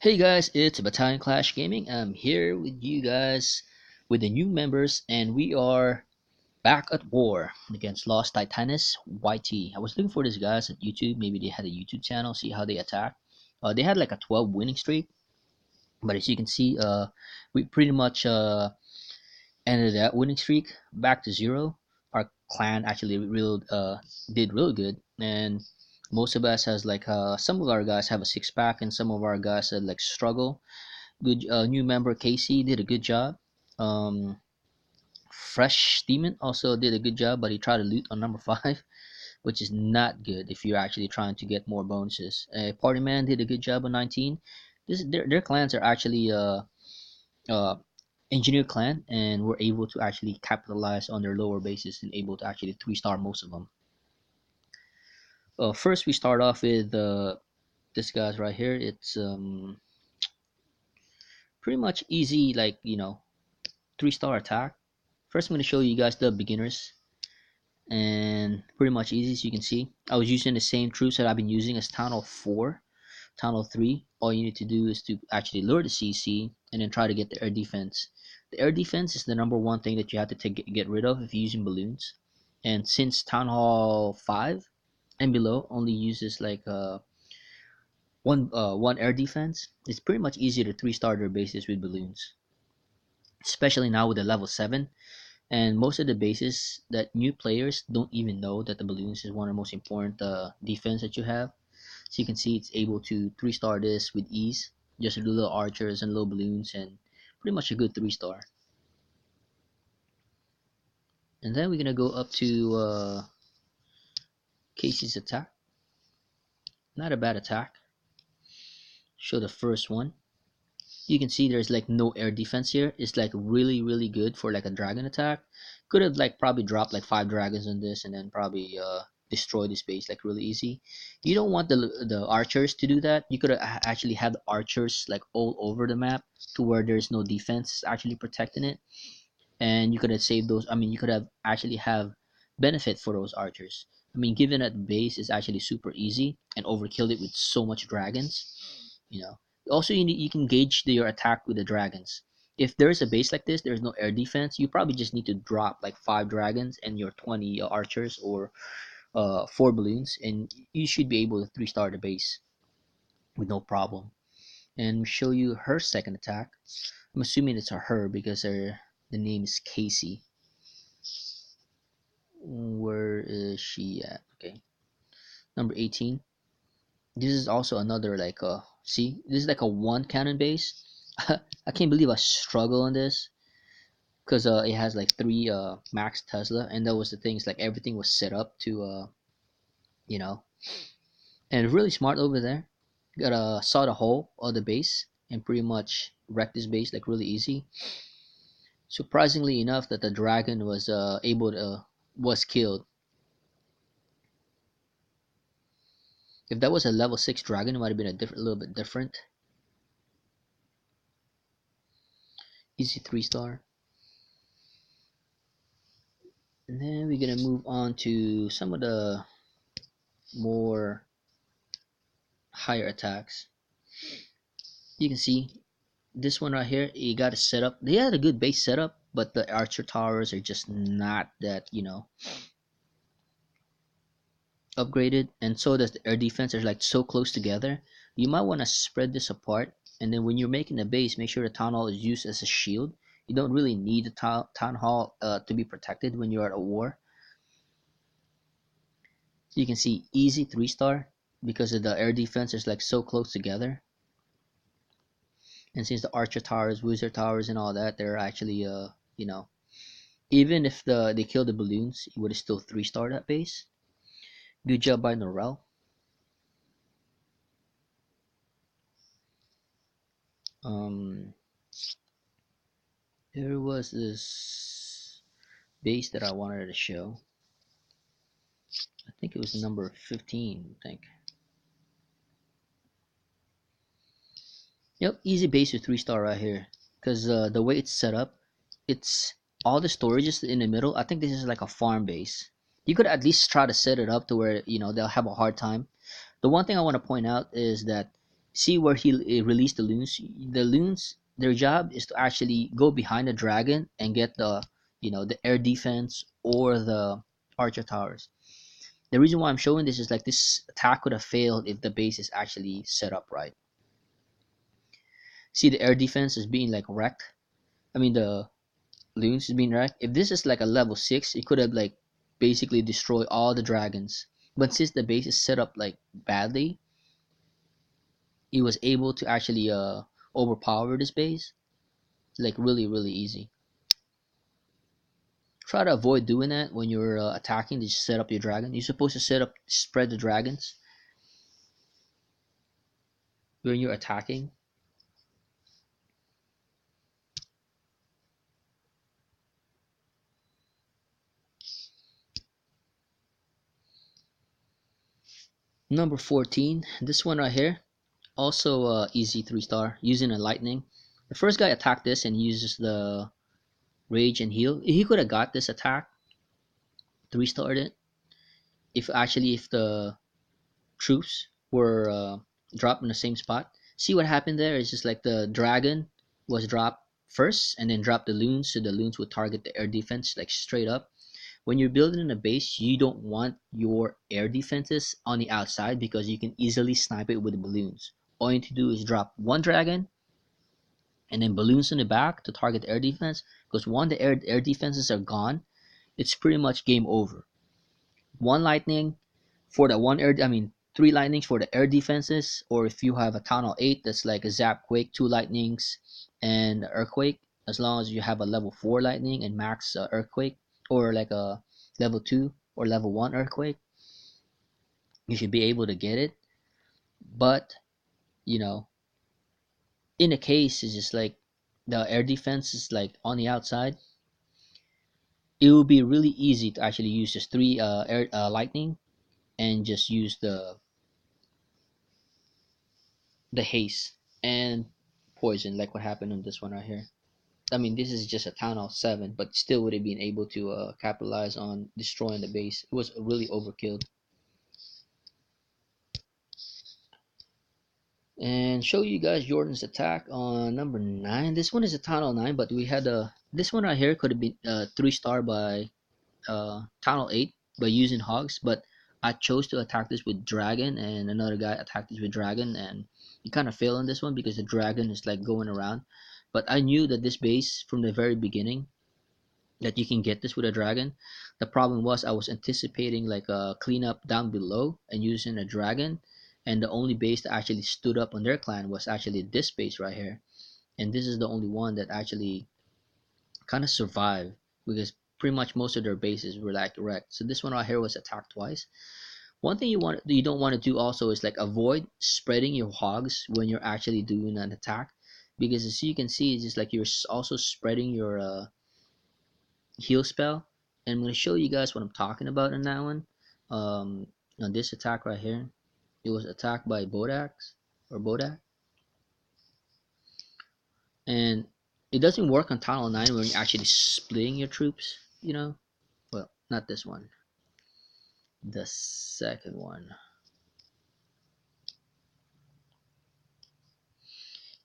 Hey guys, it's Battalion Clash Gaming. I'm here with you guys with the new members, and we are back at war against Lost Titanus YT. I was looking for these guys at YouTube. Maybe they had a YouTube channel, see how they attack. They had like a 12 winning streak, but as you can see, we pretty much ended that winning streak back to zero. Our clan actually did real good, and most of us has like some of our guys have a six pack, and some of our guys had like struggle. Good new member Casey did a good job. Um, Fresh Demon also did a good job, but he tried to loot on number five, which is not good if you're actually trying to get more bonuses. Party Man did a good job on 19. Their clans are actually uh engineer clan, and were able to actually capitalize on their lower bases and able to actually three-star most of them. First, we start off with this guys right here. It's pretty much easy, like three-star attack. First, I'm going to show you guys the beginners, and pretty much easy as you can see. I was using the same troops that I've been using as Town Hall 4, Town Hall 3. All you need to do is to actually lure the CC and then try to get the air defense. The air defense is the number one thing that you have to get rid of if you're using balloons. And since Town Hall 5 and below only uses like one air defense, it's pretty much easier to three-star their bases with balloons. Especially now with the level 7, and most of the bases that new players don't even know that the balloons is one of the most important defense that you have. So you can see it's able to three-star this with ease. Just little archers and little balloons, and pretty much a good three-star. And then we're gonna go up to Casey's attack. Not a bad attack. Show the first one. You can see there's like no air defense here. It's like really good for like a dragon attack. Could have like probably dropped like 5 dragons on this and then probably destroy this base like really easy. You don't want the archers to do that. You could actually have the archers like all over the map to where there's no defense actually protecting it, and you could have saved those. I mean, you could have actually have benefit for those archers. I mean, given that base is actually super easy and overkilled it with so much dragons, you know. Also, you can gauge your attack with the dragons. If there's a base like this, there's no air defense. You probably just need to drop like 5 dragons and your 20 archers, or 4 balloons, and you should be able to three-star the base with no problem. And show you her second attack. I'm assuming it's a her because the name is Casey. Where is she at? Okay, number 18. This is also another like see, this is like a one cannon base. I can't believe I struggle on this because it has like 3 max Tesla, and that was the things, like everything was set up to you know and really smart over there. Gotta saw the hole of the base and pretty much wreck this base like really easy. Surprisingly enough, that the dragon was able to was killed. If that was a level 6 dragon, it might have been a little bit different. Easy 3-star. And then we're gonna move on to some of the more higher attacks. You can see this one right here, you got to set up. They had a good base setup, but the archer towers are just not that upgraded, and so does the air defense. Are like so close together. You might want to spread this apart, and then when you're making a base, make sure the town hall is used as a shield. You don't really need the town hall to be protected when you're at a war. So you can see easy 3-star because of the air defense is like so close together. And since the archer towers, wizard towers, and all that, they're actually even if they kill the balloons, you would still 3-star that base. Good job by Norrell. Um, there was this base that I wanted to show. I think it was number 15. I think. Yep, easy base with 3-star right here. Because the way it's set up, it's all the storages in the middle. I think this is like a farm base. You could at least try to set it up to where they'll have a hard time. The one thing I want to point out is that See where he released the loons. The loons, their job is to actually go behind the dragon and get the air defense or the archer towers. The reason why I'm showing this is like this attack could have failed if the base is actually set up right. See the air defense is being like wrecked. I mean the loons is being wrecked. If this is like a level 6, it could have like basically destroyed all the dragons. But since the base is set up like badly, it was able to actually overpower this base like really really easy. Try to avoid doing that when you're attacking. Just set up your dragon. You're supposed to spread the dragons when you're attacking. Number 14, this one right here, also easy 3-star using a lightning. The first guy attacked this and uses the rage and heal. He could have got this attack 3-starred it if the troops were dropped in the same spot. See what happened there? It's just like the dragon was dropped first and then dropped the loons, so the loons would target the air defense like straight up. When you're building a base, you don't want your air defenses on the outside because you can easily snipe it with the balloons. All you need to do is drop one dragon and then balloons in the back to target the air defense. Because once the air defenses are gone, it's pretty much game over. One lightning for the one air, I mean, three lightnings for the air defenses, or if you have a Town Hall 8, that's like a Zap Quake, two lightnings, and Earthquake. As long as you have a level 4 lightning and max Earthquake, or like a level 2 or level 1 Earthquake, you should be able to get it. But, you know, in a case, it's just like the air defense is like on the outside. It will be really easy to actually use just three air lightning and just use the haste and poison, like what happened on this one right here. I mean, this is just a Town Hall 7, but still would have been able to capitalize on destroying the base. It was really overkill. And show you guys Jordan's attack on number 9. This one is a Town Hall 9, but we had this one right here could have been 3-star by Town Hall 8 by using hogs, but I chose to attack this with dragon, and another guy attacked this with dragon, and he kind of failed on this one because the dragon is like going around. But I knew that this base from the very beginning that you can get this with a dragon. The problem was I was anticipating like a cleanup down below and using a dragon, and the only base that actually stood up on their clan was actually this base right here, and this is the only one that actually kind of survived because pretty much most of their bases were like wrecked. So this one right here was attacked twice. One thing you don't want to do also is like avoid spreading your hogs when you're actually doing an attack, because as you can see, it's just like you're also spreading your heal spell. And I'm going to show you guys what I'm talking about in that one. On this attack right here, it was attacked by Bodak, and it doesn't work on Tunnel 9 when you're actually splitting your troops. Well, not this one, the second one.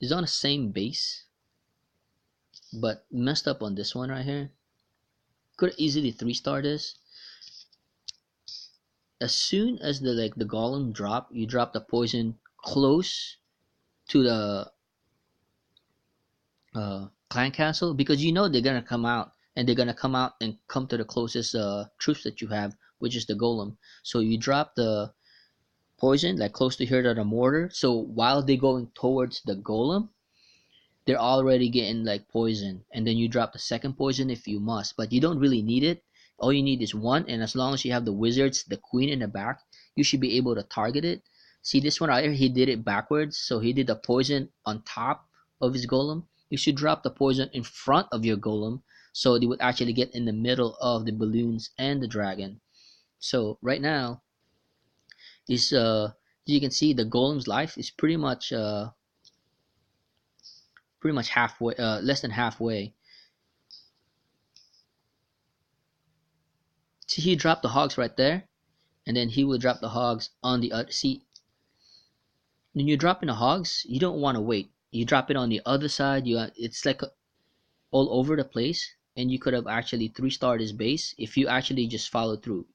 It's on the same base, but messed up on this one right here. Could easily 3-star this. As soon as the golem drop, you drop the poison close to the clan castle, because you know they're gonna come out, and they're gonna come out and come to the closest troops that you have, which is the golem. So you drop the poison like close to here to the mortar. So while they're going towards the golem, they're already getting like poison, and then you drop the second poison if you must, but you don't really need it. All you need is one, and as long as you have the wizards, the queen in the back, you should be able to target it. See this one right here, he did it backwards, so he did the poison on top of his golem. You should drop the poison in front of your golem, so they would actually get in the middle of the balloons and the dragon. So right now is you can see the golem's life is pretty much halfway, less than halfway. See, he dropped the hogs right there, and then he will drop the hogs on the other. See, When you drop in the hogs, you don't want to wait. You drop it on the other side. It's like all over the place, and you could have actually three-starred his base if you actually just follow through.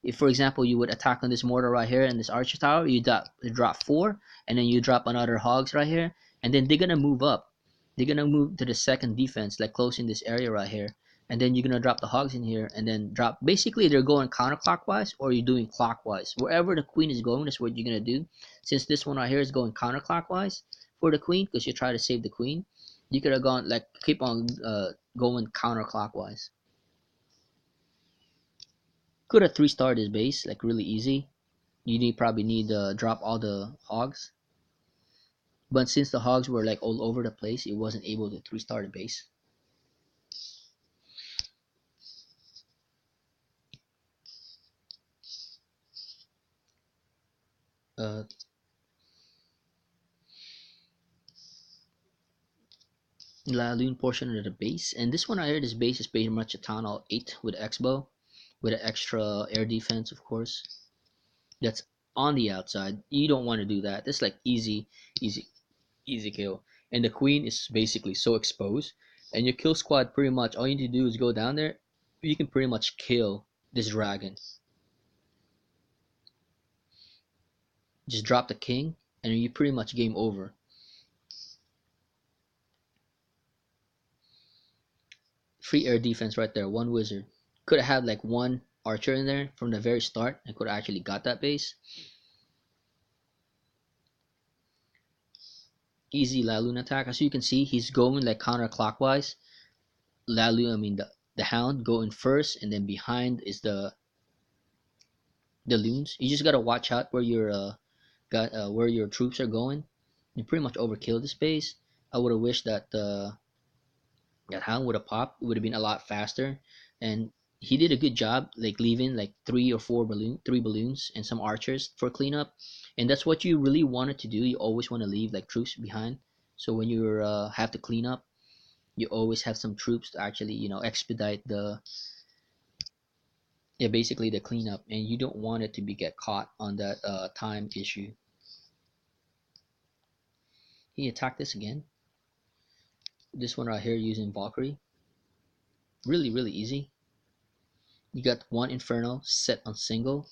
If, for example, you would attack on this mortar right here and this archer tower, you drop four, and then you drop another hogs right here, and then they're gonna move up. They're gonna move to the second defense, like close in this area right here, and then you're gonna drop the hogs in here, and then drop. Basically, they're going counterclockwise, or you're doing clockwise. Wherever the queen is going, that's what you're gonna do. Since this one right here is going counterclockwise for the queen, because you try to save the queen, you could have gone like keep on going counterclockwise. Could have three-starred his base like really easy. Probably need to drop all the hogs, but since the hogs were like all over the place, it wasn't able to three-star the base. Uh, Laloon portion of the base, and this one I heard this base is pretty much a town hall 8 with X-bow, with an extra air defense, of course. That's on the outside. You don't want to do that. That's like easy, easy kill. And the queen is basically so exposed, and your kill squad pretty much all you need to do is go down there. You can pretty much kill this dragon. Just drop the king, and you pretty much game over. Free air defense right there. One wizard. Could have had like one archer in there from the very start and could have actually got that base. Easy Laloon attack. As you can see, he's going like counterclockwise. Laloon, I mean the hound going first, and then behind is the loons. You just gotta watch out where your where your troops are going. You pretty much overkill the space. I would have wished that that hound would have popped. It would have been a lot faster, and he did a good job, like leaving like three balloons and some archers for cleanup, and that's what you really wanted to do. You always want to leave like troops behind, so when you have to clean up, you always have some troops to actually expedite the yeah basically the cleanup, and you don't want it to be get caught on that time issue. He attacked this again. This one right here using Valkyrie, really easy. You got one Inferno set on single.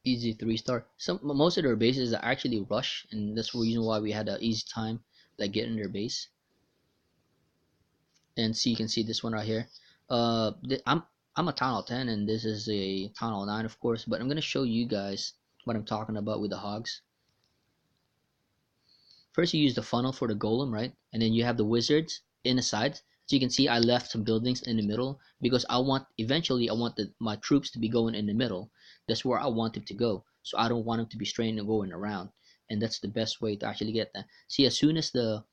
Easy three-star. Most of their bases are actually rush, and that's the reason why we had an easy time like getting their base. And see, you can see this one right here. I'm a Town Hall 10, and this is a Town Hall 9, of course. But I'm gonna show you guys what I'm talking about with the hogs. First, you use the funnel for the golem, right? And then you have the wizards in the sides. So you can see I left some buildings in the middle because eventually I want my troops to be going in the middle. That's where I want them to go. So I don't want them to be straining and going around. And that's the best way to actually get that. See, as soon as the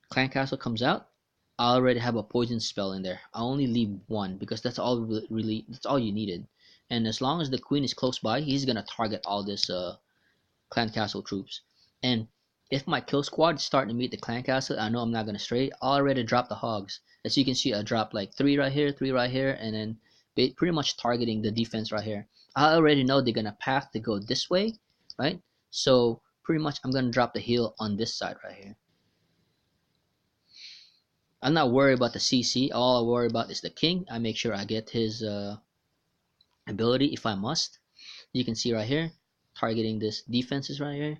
clan castle comes out, I already have a poison spell in there. I only leave one because that's all really that's all you needed. And as long as the queen is close by, he's gonna target all this clan castle troops. And if my kill squad is starting to meet the clan castle, I know I'm not gonna stray. I already dropped the hogs. As you can see, I dropped like three right here, and then pretty much targeting the defense right here. I already know they're gonna path to go this way, right? So pretty much I'm gonna drop the heal on this side right here. I'm not worried about the CC. All I worry about is the king. I make sure I get his ability if I must. You can see right here, targeting this defenses right here.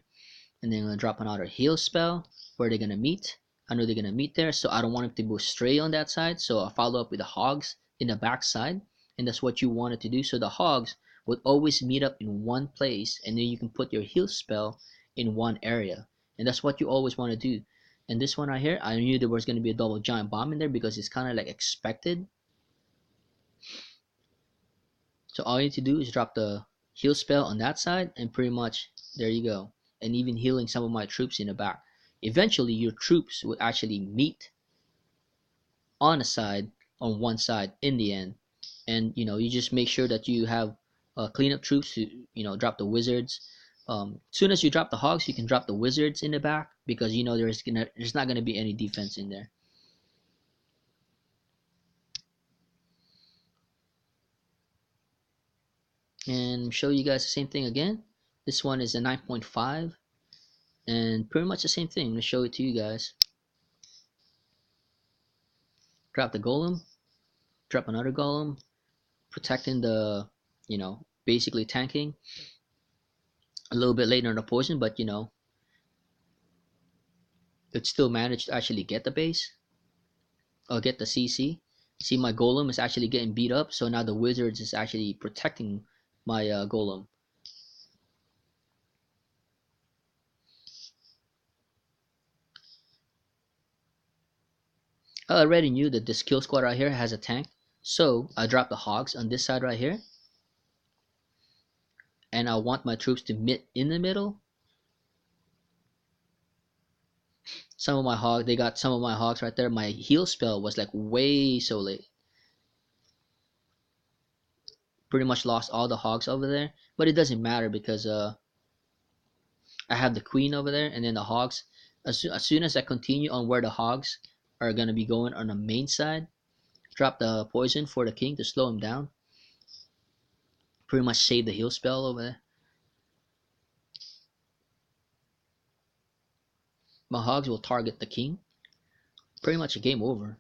And then I'm gonna drop another heal spell where they're gonna meet. I know they're gonna meet there, so I don't want them to go stray on that side. So I'll follow up with the hogs in the back side, and that's what you wanted to do. So the hogs would always meet up in one place, and then you can put your heal spell in one area, and that's what you always want to do. And this one right here, I knew there was gonna be a double giant bomb in there because it's kind of like expected. So all you need to do is drop the heal spell on that side, and pretty much there you go. And even healing some of my troops in the back. eventually your troops would actually meet on a side, on one side in the end. And you just make sure that you have cleanup troops to drop the wizards. Soon as you drop the hogs, you can drop the wizards in the back, because there's not gonna be any defense in there. And show you guys the same thing again. This one is a 9.5, and pretty much the same thing. I'm gonna show it to you guys. Drop the golem, drop another golem, protecting the, basically tanking. A little bit later on the poison, but it still managed to actually get the base, or get the CC. See, my golem is actually getting beat up, so now the wizards is actually protecting my golem. I already knew that this kill squad right here has a tank, so I dropped the hogs on this side right here, and I want my troops to meet in the middle. They got some of my hogs right there. My heal spell was like way so late. Pretty much lost all the hogs over there, but it doesn't matter because I have the queen over there, and then the hogs. As soon as I continue on where the hogs are gonna be going on the main side, drop the poison for the king to slow him down. Pretty much save the heal spell over there. My hogs will target the king. Pretty much a game over.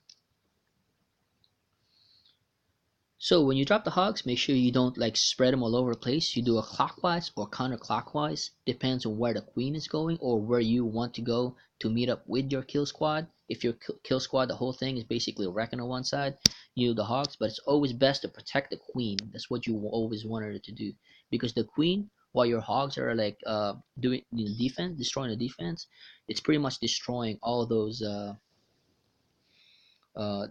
So when you drop the hogs, make sure you don't like spread them all over the place. You do a clockwise or counterclockwise. Depends on where the queen is going or where you want to go to meet up with your kill squad. If your kill squad, the whole thing is basically wrecking on one side, you do the hogs. But it's always best to protect the queen. That's what you always wanted to do, because the queen, while your hogs are like doing defense, destroying the defense, it's pretty much destroying all those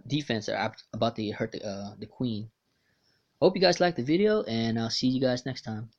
defense that are about to hurt the queen. Hope you guys liked the video, and I'll see you guys next time.